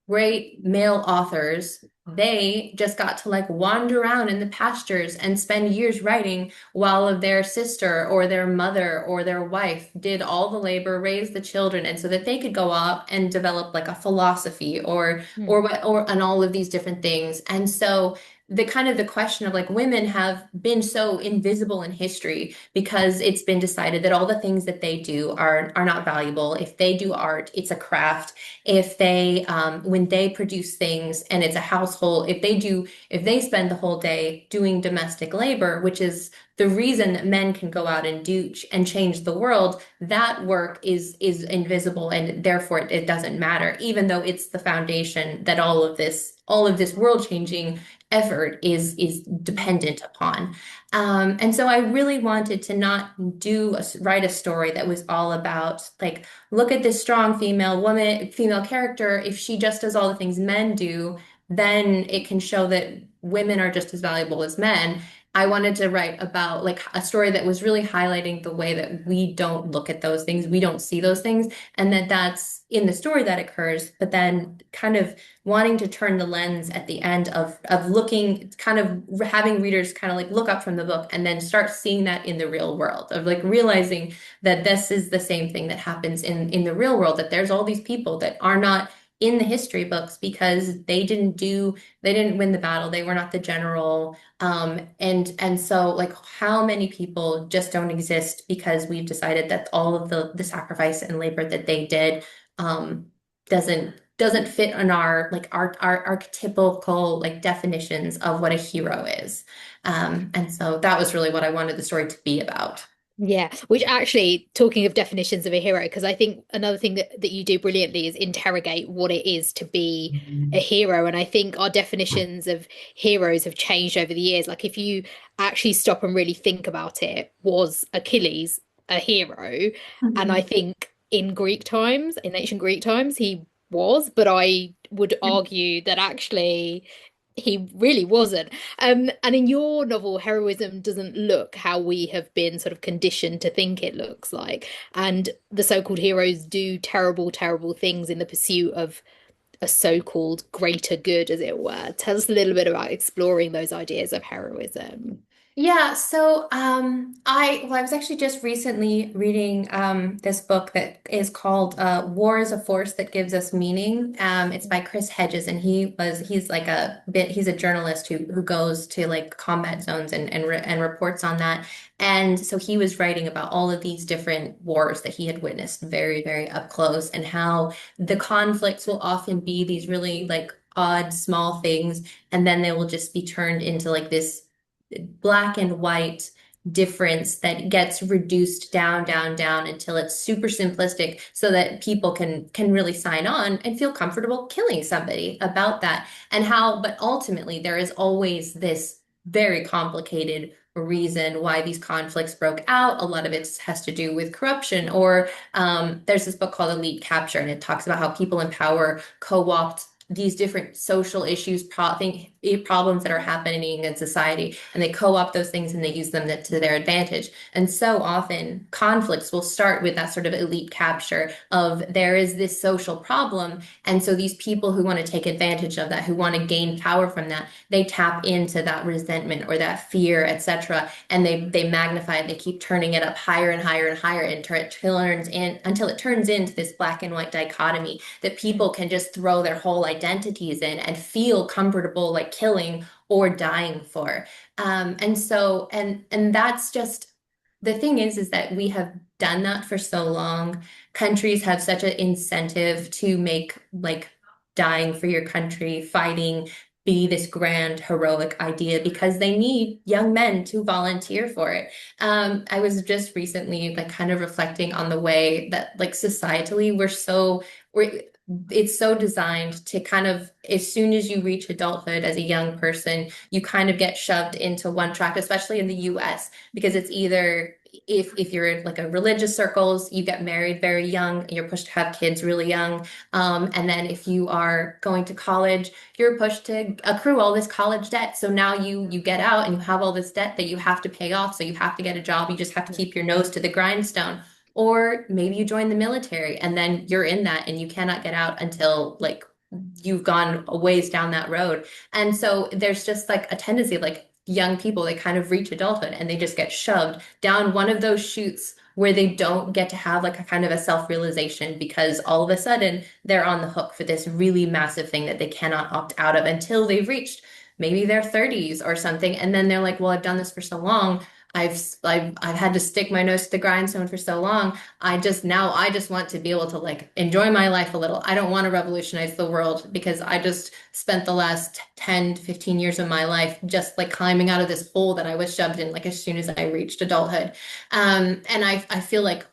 great male authors, they just got to like wander around in the pastures and spend years writing while their sister or their mother or their wife did all the labor, raised the children, and so that they could go up and develop like a philosophy or Mm. what or and all of these different things. And so the question of like women have been so invisible in history because it's been decided that all the things that they do are not valuable. If they do art, it's a craft. If they when they produce things and it's a household, if they spend the whole day doing domestic labor, which is the reason that men can go out and do and change the world, that work is invisible and therefore it doesn't matter, even though it's the foundation that all of this world changing effort is dependent upon. And so I really wanted to not write a story that was all about like look at this strong female character. If she just does all the things men do, then it can show that women are just as valuable as men. I wanted to write about like a story that was really highlighting the way that we don't look at those things, we don't see those things, and that's in the story that occurs, but then kind of wanting to turn the lens at the end of looking kind of having readers kind of like look up from the book and then start seeing that in the real world of like realizing that this is the same thing that happens in the real world, that there's all these people that are not in the history books because they didn't win the battle, they were not the general, and so like how many people just don't exist because we've decided that all of the sacrifice and labor that they did um doesn't fit in our like our archetypical like definitions of what a hero is, and so that was really what I wanted the story to be about. Yeah, which actually, talking of definitions of a hero, because I think another thing that you do brilliantly is interrogate what it is to be a hero. And I think our definitions of heroes have changed over the years. Like, if you actually stop and really think about it, was Achilles a hero? And I Mhm. think in Greek times, in ancient Greek times, he was, but I would argue that actually he really wasn't. And in your novel, heroism doesn't look how we have been sort of conditioned to think it looks like. And the so-called heroes do terrible, terrible things in the pursuit of a so-called greater good, as it were. Tell us a little bit about exploring those ideas of heroism. Yeah, so I was actually just recently reading this book that is called War is a Force That Gives Us Meaning. It's by Chris Hedges, and he's a journalist who goes to like combat zones and reports on that. And so he was writing about all of these different wars that he had witnessed very, very up close, and how the conflicts will often be these really like odd small things, and then they will just be turned into like this black and white difference that gets reduced down, down, down until it's super simplistic so that people can really sign on and feel comfortable killing somebody about that. And how, but ultimately there is always this very complicated reason why these conflicts broke out. A lot of it has to do with corruption, or there's this book called Elite Capture, and it talks about how people in power co-opt these different social issues, problems that are happening in society, and they co-opt those things and they use them to their advantage. And so often conflicts will start with that sort of elite capture of there is this social problem. And so these people who want to take advantage of that, who want to gain power from that, they tap into that resentment or that fear, etc. And they magnify it, they keep turning it up higher and higher and higher until it turns into this black and white dichotomy that people can just throw their whole identities in and feel comfortable like killing or dying for. And that's just the thing is that we have done that for so long. Countries have such an incentive to make like dying for your country, fighting, be this grand heroic idea because they need young men to volunteer for it. I was just recently like kind of reflecting on the way that like societally we're it's so designed to kind of, as soon as you reach adulthood as a young person, you kind of get shoved into one track, especially in the US, because it's either if you're in like a religious circles, you get married very young, and you're pushed to have kids really young. And then if you are going to college, you're pushed to accrue all this college debt. So now you get out and you have all this debt that you have to pay off. So you have to get a job. You just have to keep your nose to the grindstone. Or maybe you join the military and then you're in that and you cannot get out until like you've gone a ways down that road. And so there's just like a tendency, like young people, they kind of reach adulthood and they just get shoved down one of those chutes where they don't get to have like a kind of a self-realization because all of a sudden they're on the hook for this really massive thing that they cannot opt out of until they've reached maybe their 30s or something. And then they're like, well, I've done this for so long. I've had to stick my nose to the grindstone for so long. I just want to be able to like enjoy my life a little. I don't want to revolutionize the world because I just spent the last 10 to 15 years of my life just like climbing out of this hole that I was shoved in like as soon as I reached adulthood. And I feel like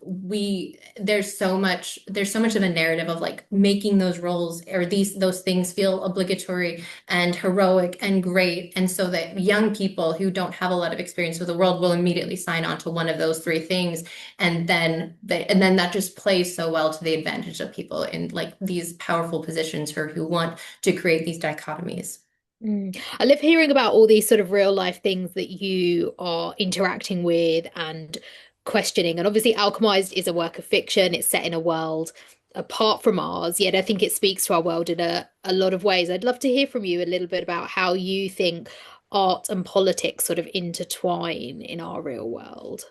there's so much of a narrative of like making those roles or those things feel obligatory and heroic and great. And so that young people who don't have a lot of experience with the world will immediately sign on to one of those three things. And then that just plays so well to the advantage of people in like these powerful positions who want to create these dichotomies. I love hearing about all these sort of real life things that you are interacting with and questioning. And obviously, Alchemized is a work of fiction. It's set in a world apart from ours, yet I think it speaks to our world in a lot of ways. I'd love to hear from you a little bit about how you think art and politics sort of intertwine in our real world.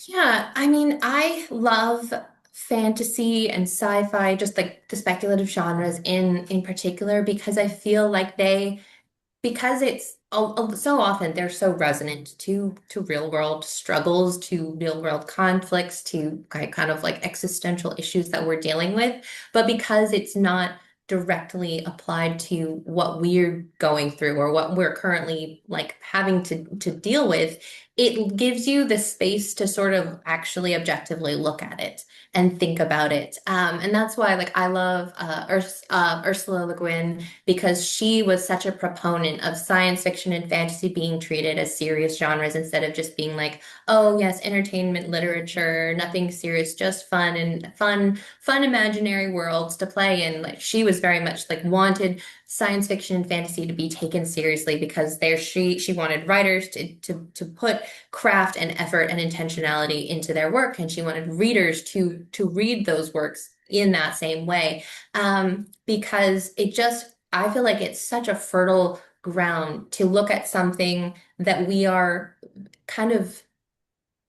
Yeah, I mean, I love fantasy and sci-fi, just like the speculative genres in particular, because I feel like because it's so often they're so resonant to real world struggles, to real world conflicts, to kind of like existential issues that we're dealing with. But because it's not directly applied to what we're going through or what we're currently like having to deal with, it gives you the space to sort of actually objectively look at it and think about it. And that's why like I love Ursula Le Guin because she was such a proponent of science fiction and fantasy being treated as serious genres instead of just being like, oh yes, entertainment, literature, nothing serious, just fun and fun imaginary worlds to play in. Like she was very much like wanted science fiction and fantasy to be taken seriously because she wanted writers to put craft and effort and intentionality into their work, and she wanted readers to read those works in that same way, because I feel like it's such a fertile ground to look at something that we are kind of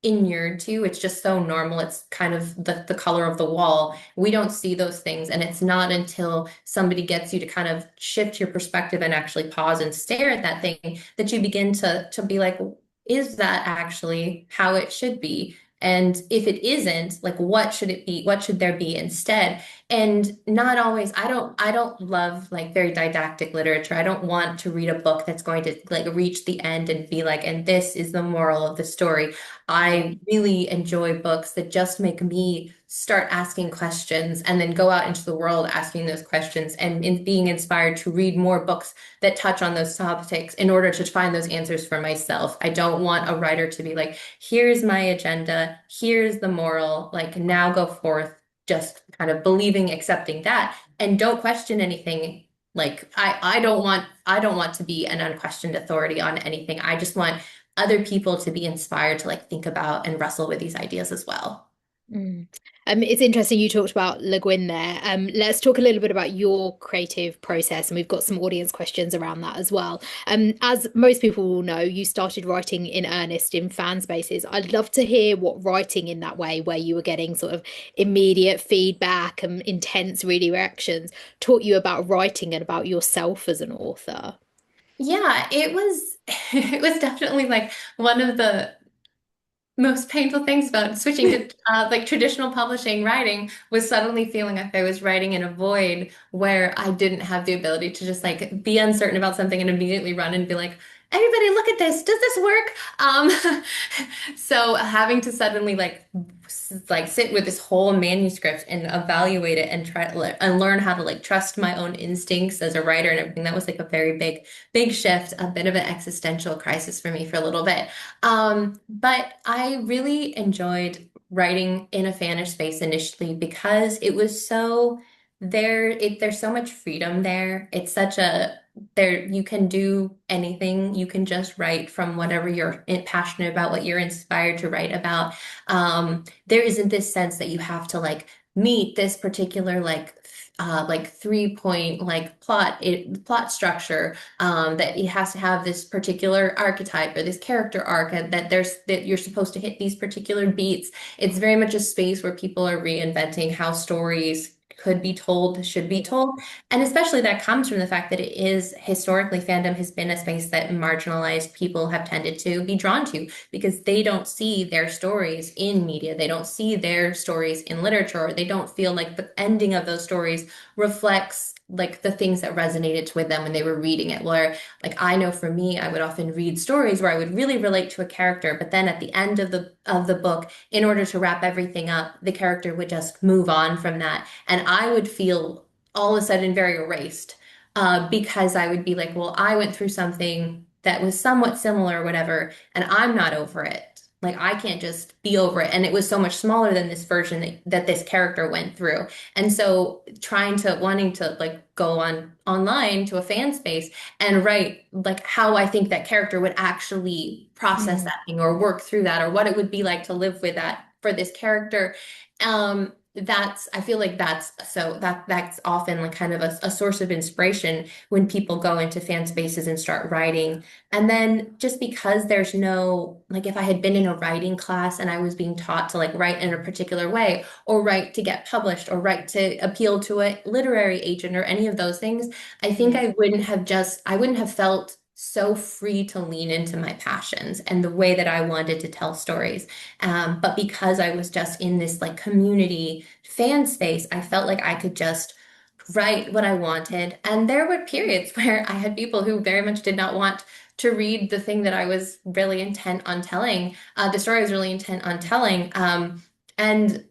inured to. It's just so normal. It's kind of the color of the wall. We don't see those things. And it's not until somebody gets you to kind of shift your perspective and actually pause and stare at that thing that you begin to be like, is that actually how it should be? And if it isn't, like what should it be? What should there be instead? And not always, I don't love like very didactic literature. I don't want to read a book that's going to like reach the end and be like, and this is the moral of the story. Yeah. I really enjoy books that just make me start asking questions and then go out into the world asking those questions and in being inspired to read more books that touch on those topics in order to find those answers for myself. I don't want a writer to be like, here's my agenda, here's the moral, like now go forth, just kind of believing, accepting that, and don't question anything. Like I don't want to be an unquestioned authority on anything. I just want other people to be inspired to like think about and wrestle with these ideas as well. Mm. It's interesting you talked about Le Guin there. Let's talk a little bit about your creative process, and we've got some audience questions around that as well. As most people will know, you started writing in earnest in fan spaces. I'd love to hear what writing in that way, where you were getting sort of immediate feedback and intense really reactions, taught you about writing and about yourself as an author. Yeah, it was it was definitely like one of the most painful things about switching to like traditional publishing writing was suddenly feeling like I was writing in a void where I didn't have the ability to just like be uncertain about something and immediately run and be like, everybody look at this. Does this work? So having to suddenly like sit with this whole manuscript and evaluate it and try to and learn how to like trust my own instincts as a writer and everything, that was like a very big shift, a bit of an existential crisis for me for a little bit. But I really enjoyed writing in a fanish space initially because it was so there's so much freedom there. It's such a there you can do anything. You can just write from whatever you're passionate about, what you're inspired to write about. There isn't this sense that you have to like meet this particular like 3 point like plot structure, that it has to have this particular archetype or this character arc, and that you're supposed to hit these particular beats. It's very much a space where people are reinventing how stories could be told, should be told. And especially that comes from the fact that it is historically, fandom has been a space that marginalized people have tended to be drawn to because they don't see their stories in media. They don't see their stories in literature, or they don't feel like the ending of those stories reflects like the things that resonated with them when they were reading it. Where like I know for me, I would often read stories where I would really relate to a character, but then at the end of the book, in order to wrap everything up, the character would just move on from that. And I would feel all of a sudden very erased, because I would be like, well, I went through something that was somewhat similar or whatever, and I'm not over it. Like I can't just be over it. And it was so much smaller than this version that this character went through. And so wanting to like go on online to a fan space and write like how I think that character would actually process Mm. that thing or work through that or what it would be like to live with that for this character. That's I feel like that's often like kind of a source of inspiration when people go into fan spaces and start writing. And then just because there's no like if I had been in a writing class and I was being taught to like write in a particular way or write to get published or write to appeal to a literary agent or any of those things, I think Yeah. I wouldn't have felt so free to lean into my passions and the way that I wanted to tell stories. But because I was just in this like community fan space, I felt like I could just write what I wanted. And there were periods where I had people who very much did not want to read the thing that I was really intent on telling, the story I was really intent on telling. And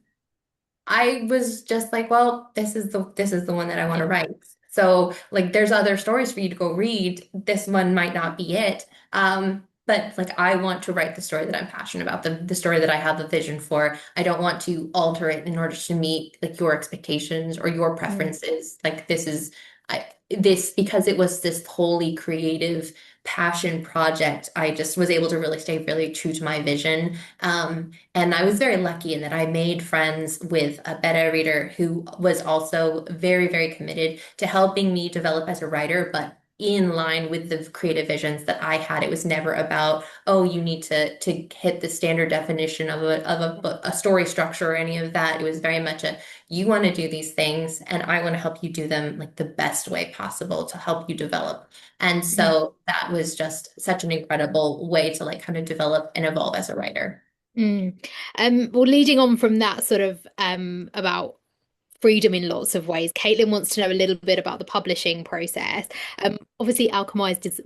I was just like, well, this is the one that I want to Yeah. write. So like there's other stories for you to go read. This one might not be it. But like I want to write the story that I'm passionate about, the story that I have the vision for. I don't want to alter it in order to meet like your expectations or your Mm. preferences. Like this because it was this wholly creative passion project, I just was able to really stay really true to my vision. And I was very lucky in that I made friends with a beta reader who was also very committed to helping me develop as a writer, but in line with the creative visions that I had. It was never about, oh, you need to hit the standard definition of a story structure or any of that. It was very much a, you want to do these things and I want to help you do them like the best way possible to help you develop. And so that was just such an incredible way to like kind of develop and evolve as a writer. Mm. Well, leading on from that sort of about freedom in lots of ways, Caitlin wants to know a little bit about the publishing process. Obviously, Alchemized is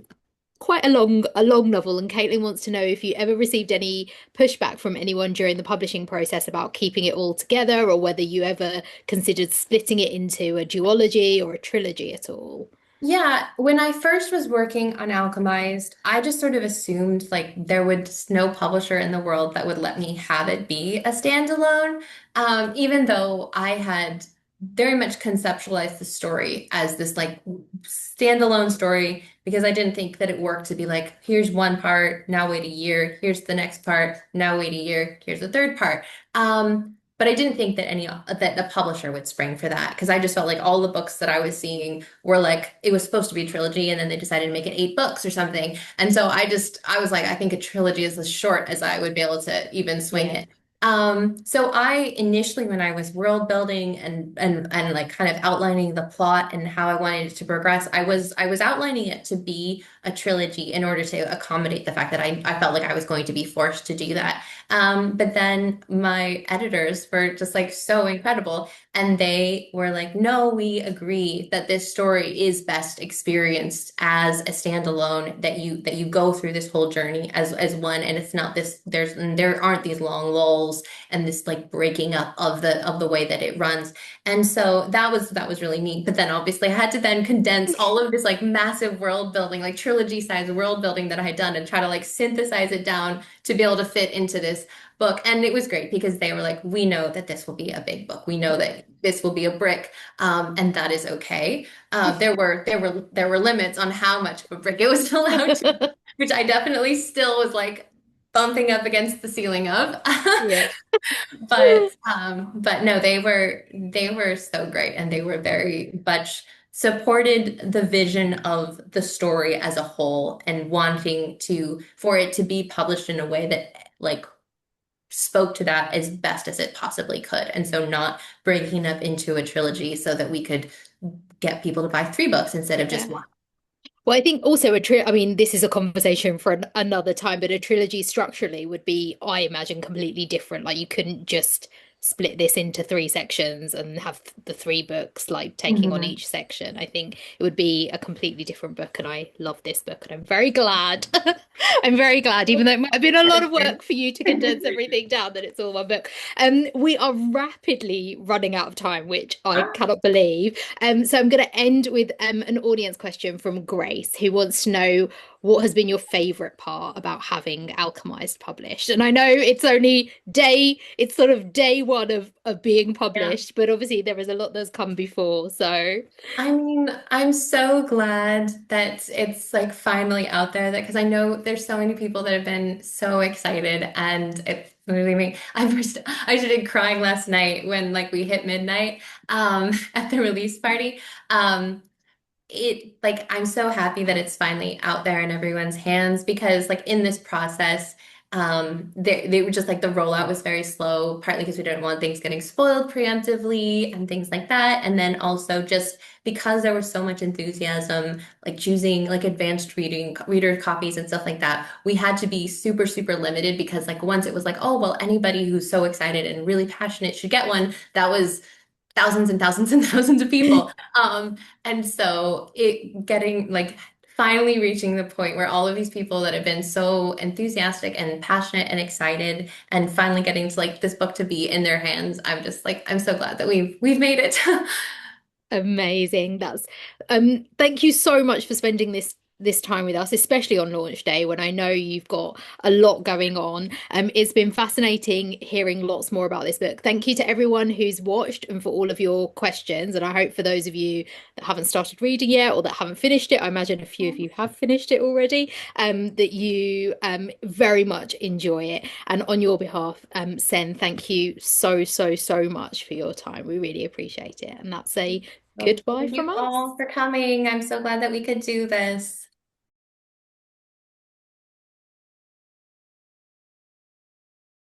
quite a long novel, and Caitlin wants to know if you ever received any pushback from anyone during the publishing process about keeping it all together, or whether you ever considered splitting it into a duology or a trilogy at all. Yeah, when I first was working on Alchemized, I just sort of assumed like there was no publisher in the world that would let me have it be a standalone, even though I had very much conceptualized the story as this like standalone story because I didn't think that it worked to be like, here's one part, now wait a year, here's the next part, now wait a year, here's the third part. But I didn't think that that the publisher would spring for that because I just felt like all the books that I was seeing were like it was supposed to be a trilogy and then they decided to make it 8 books or something. And so I was like, I think a trilogy is as short as I would be able to even swing Yeah. it. So I initially when I was world building and like kind of outlining the plot and how I wanted it to progress, I was outlining it to be a trilogy in order to accommodate the fact that I felt like I was going to be forced to do that. But then my editors were just like so incredible. And they were like, no, we agree that this story is best experienced as a standalone, that you go through this whole journey as one. And it's not this, there aren't these long lulls and this like breaking up of the way that it runs. And so that was really neat. But then obviously I had to then condense all of this like massive world building, like trilogy size world building that I had done and try to like synthesize it down to be able to fit into this book. And it was great because they were like, we know that this will be a big book. We know that this will be a brick, and that is okay. There were limits on how much of a brick it was allowed to, which I definitely still was like bumping up against the ceiling of. Yeah. But no, they were so great and they were very much supported the vision of the story as a whole and wanting to for it to be published in a way that like spoke to that as best as it possibly could. And so not breaking up into a trilogy so that we could get people to buy 3 books instead of just Yeah. one. Well, I think also I mean, this is a conversation for another time, but a trilogy structurally would be, I imagine, completely different. Like you couldn't just split this into three sections and have the three books like taking on Mhm. each section. I think it would be a completely different book, and I love this book, and I'm very glad. I'm very glad, even though it might have been a lot of work for you to condense everything down, that it's all one book. We are rapidly running out of time, which I cannot believe. So I'm going to end with an audience question from Grace, who wants to know what has been your favorite part about having Alchemized published. And I know it's sort of day one of being Yeah. published, but obviously there is a lot that's come before. So I mean, I'm so glad that it's like finally out there that because I know there's so many people that have been so excited and it's literally me. I started crying last night when like we hit midnight at the release party. Um it like I'm so happy that it's finally out there in everyone's hands because like in this process they were just like the rollout was very slow partly because we didn't want things getting spoiled preemptively and things like that and then also just because there was so much enthusiasm like choosing like advanced reader copies and stuff like that we had to be super limited because like once it was like oh well anybody who's so excited and really passionate should get one that was thousands and thousands and thousands of people. And so it getting like finally reaching the point where all of these people that have been so enthusiastic and passionate and excited and finally getting to like this book to be in their hands, I'm just like I'm so glad that we've made it. amazing. That's thank you so much for spending this time with us, especially on launch day when I know you've got a lot going on. It's been fascinating hearing lots more about this book. Thank you to everyone who's watched and for all of your questions. And I hope for those of you that haven't started reading yet or that haven't finished it, I imagine a few of you have finished it already, that you very much enjoy it. And on your behalf, Sen, thank you so much for your time. We really appreciate it. And that's a Well, Goodbye thank from you us. all for coming. I'm so glad that we could do this.